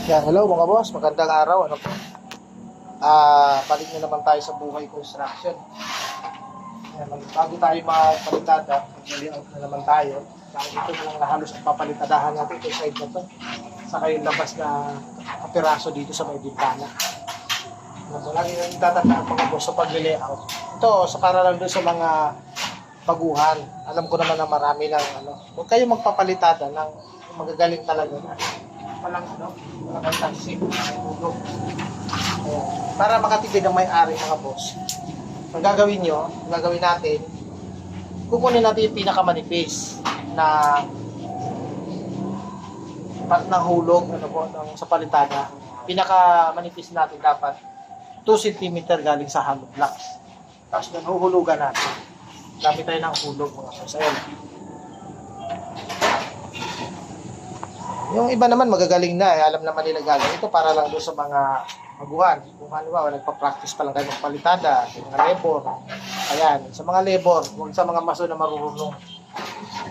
Yan, hello mga boss, magandang araw. Ano po? Balik na naman tayo sa buhay construction. Yan, bago tayo magpalitada, mag-layout na naman tayo. Dahil ito na lang na halos ang papalitadahan natin ito side na to. Saka yung labas na kapiraso dito sa may bintana. So, lagi nang itatandaan mga boss sa pag-layout. Ito, sa para lang doon sa mga baguhan. Alam ko naman na marami lang, huwag kayo magpapalitada ng magagaling talaga na. Walang tansik, tulog. Para makatipid ang may-ari mga boss. Ang gagawin nyo, ang gagawin natin, kukunin natin yung pinakamanipis na part ng hulog sa palitada. Pinakamanipis natin dapat 2 cm galing sa hollow blocks. Tapos doon huhulugan natin. Gamit tayo ng hulog mga boss. Ayun. Yung iba naman magagaling na, alam naman nila gagawin. Ito para lang doon sa mga baguhan. Kung ano ba, nagpa-practice pa lang kayo ng palitada, sa mga labor. Ayan, sa mga labor, kung sa mga maso na marurunong.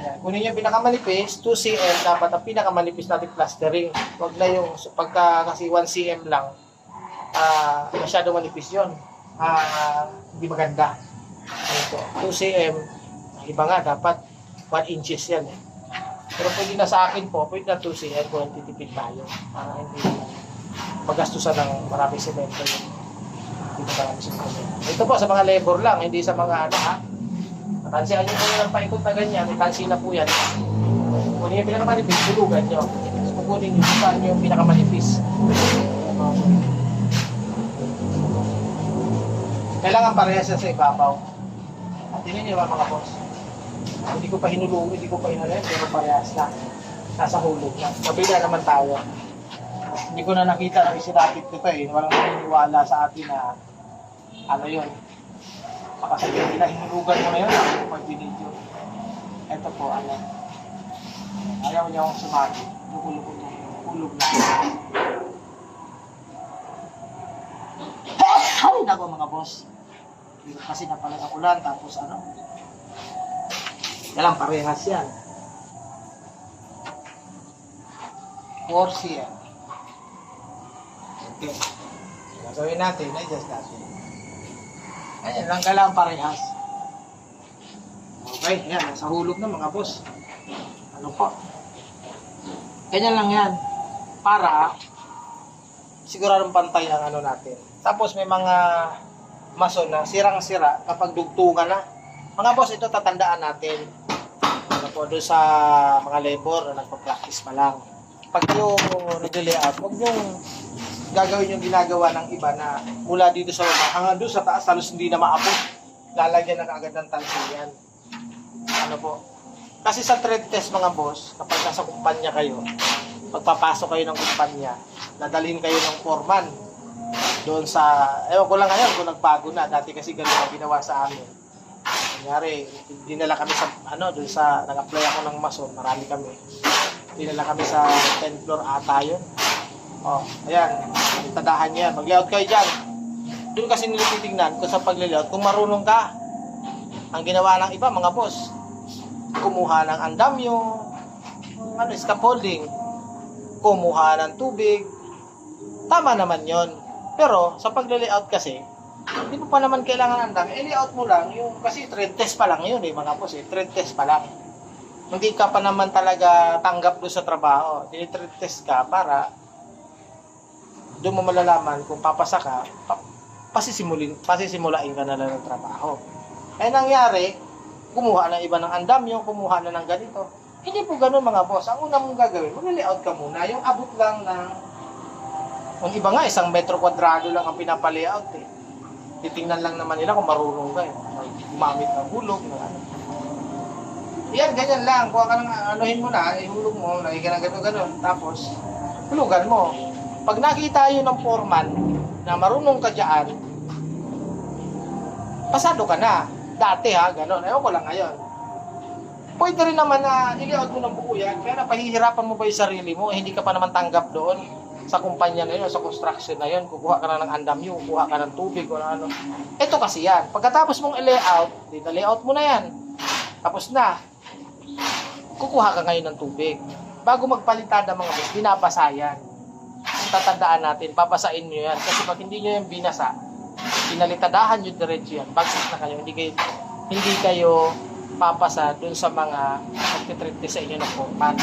Ayan, kunin yung pinakamanipis, 2 cm, dapat ang pinakamanipis natin plastering. Huwag na yung, pagka kasi 1 cm lang, masyado manipis yun. Hindi maganda. Ito, 2 cm, iba nga, dapat 1 inches yan eh. Pero pwede na sa akin po, pwede na 2 cm kung titipid tayo. Para hindi magastusan ng maraming semento yun. Hindi maraming semento. Ito po sa mga labor lang, hindi sa mga tansihan nyo po yung paikot na ganyan, tansi na po yan. Kung yung pinakamanipis, tulugan nyo. So, kukunin nyo, saan yung pinakamanipis. Kailangan parehas siya sa ibabaw. At yun yung mga boss. Hindi ko pa hinulong, hindi ko pa inalim, pero parehas na. Nasa hulog na. Mabila naman tayo. Hindi ko na nakita na isinapit ko ito eh. Walang naniniwala sa atin na ano yun. Baka sabihin nila, hinulugan mo na yun ako pag binidyo. Ito po, ayaw niya akong sumati. Hulog na. Ay, nako mga boss. Kasi napalag ang ulan, tapos yan parehas yan. 4 cm. Okay. Gagawin natin, adjust natin. Ayan lang kailangan parehas. Okay, yan. Nasa hulog na mga boss. Ano po? Ganyan lang yan. Para siguradong pantay ang natin. Tapos may mga mason na sirang-sira kapag dugtungan na. Mga boss, ito tatandaan natin. Doon sa mga labor na nagpa-practice pa lang. Pag yung nag-layout, huwag yung gagawin yung ginagawa ng iba na mula dito sa baba hanggang doon sa taas, halos hindi na maabot. Lalagyan na agad ng tansiyan. Kasi sa trade test mga boss, kapag nasa kumpanya kayo, pagpapasok kayo ng kumpanya, nadalhin kayo ng foreman. Doon sa, ewan ko lang ngayon kung nagbago na, dati kasi ganun ang ginawa sa amin. Kunyari, dinala kami sa, doon sa, nag-apply ako ng mason, marami kami. Dinala kami sa 10th floor ata yun. Ayan, itadahan niya yan. Mag-layout kayo dyan. Doon kasi nilititignan kung sa pag-layout, kung marunong ka. Ang ginawa ng iba, mga boss, kumuha ng andamyo, scaffolding, kumuha ng tubig. Tama naman yon. Pero, sa pag-layout kasi, hindi mo pa naman kailangan andam. I-layout mo lang, kasi trade test pa lang yun mga boss trade test pa lang. Hindi ka pa naman talaga tanggap doon sa trabaho. Trade test ka para doon mo malalaman kung papasa ka, pasisimulain ka na lang ng trabaho. Nangyari, kumuha na iba ng andamyo, kumuha na ng ganito. Hindi po ganun mga boss. Ang una mong gagawin, mag-layout ka muna. Yung abot lang ng, ang iba nga, 1 metro kwadrado lang ang pinapalayout Titingnan lang naman nila kung marunong ka gumamit ng hulog Yan, ganyan lang. Kung anuhin mo na, ihulog mo, lagi ka ng gano'n. Tapos, hulugan mo. Pag nakita yun ng foreman na marunong ka dyan, pasado ka na. Dati gano'n. Ewan ko lang ngayon. Pwede rin naman na i-layout mo ng buo yan, kaya napahihirapan mo ba yung sarili mo, hindi ka pa naman tanggap doon sa kumpanya na yun, sa construction na yun, kukuha ka na ng andamyo, kukuha ka ng tubig, o ano. Ito kasi yan. Pagkatapos mong i-layout, layout mo na yan. Tapos na. Kukuha ka ngayon ng tubig. Bago magpalitada mga boss, binabasa yan. tatandaan natin, papasain nyo yan. Kasi pag hindi nyo yan binasa, pinalitadahan nyo diretso yan, bagsak na kayo, hindi kayo papasa dun sa mga nagtitrinte sa inyo ng format.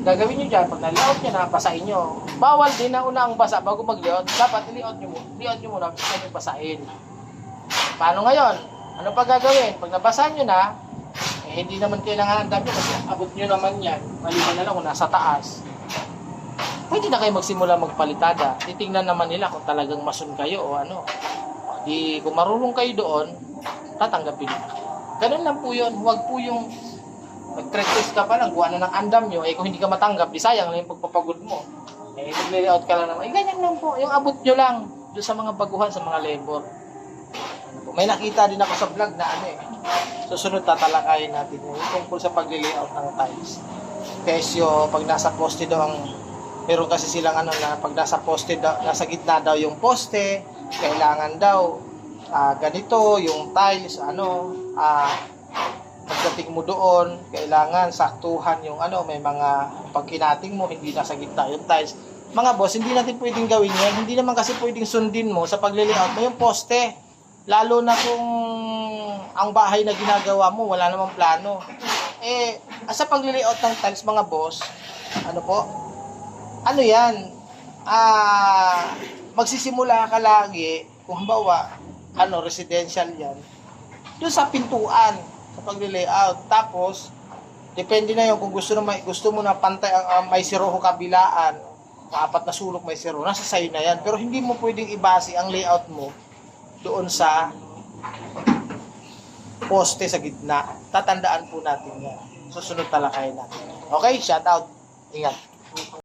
Gagawin nyo dyan, pag nalayout nyo na, basahin nyo. Bawal din na una ang basa bago mag-layout. Dapat i-layout nyo muna, gusto nyo basahin. Paano ngayon? Ano pa gagawin? Pag nabasa nyo na, hindi naman kailangan ang dami kasi abot nyo naman yan. Maliban na lang kung nasa taas. Pwede na kayo magsimula magpalitada. Titingnan naman nila kung talagang masun kayo o ano. Di, kung marunong kayo doon, tatanggapin nila. Ganun lang po yun. Huwag po yung mag-practice ka pa lang, buwan na ng andam nyo, kung hindi ka matanggap, di sayang lang yung pagpapagod mo. Mag-layout ka lang naman. Ganyan lang po. Yung abot nyo lang doon sa mga baguhan, sa mga labor. May nakita din ako sa vlog na susunod tatalakayin natin yung tungkol sa pag-layout ng tiles. Kesyo, pag nasa poste daw meron kasi silang na pag nasa poste daw, nasa gitna daw yung poste, kailangan daw ganito yung tiles, pagdating mo doon, kailangan saktuhan yung may mga pagkinating mo, hindi nasa gitna yung tiles. Mga boss, hindi natin pwedeng gawin yan. Hindi naman kasi pwedeng sundin mo sa pag-layout mo yung poste. Lalo na kung ang bahay na ginagawa mo, wala namang plano. Sa pag-layout ng tiles, mga boss, magsisimula ka lagi, kung halimbawa, residential yan, doon sa pintuan, sa pag-layout. Tapos, depende na yun kung gusto mo na pantay, may siroho kabilaan, apat na sulok may siro, nasa sayo na yan. Pero hindi mo pwedeng ibase ang layout mo doon sa poste sa gitna. Tatandaan po natin yan. Susunod talakayin natin. Okay, shout out. Ingat.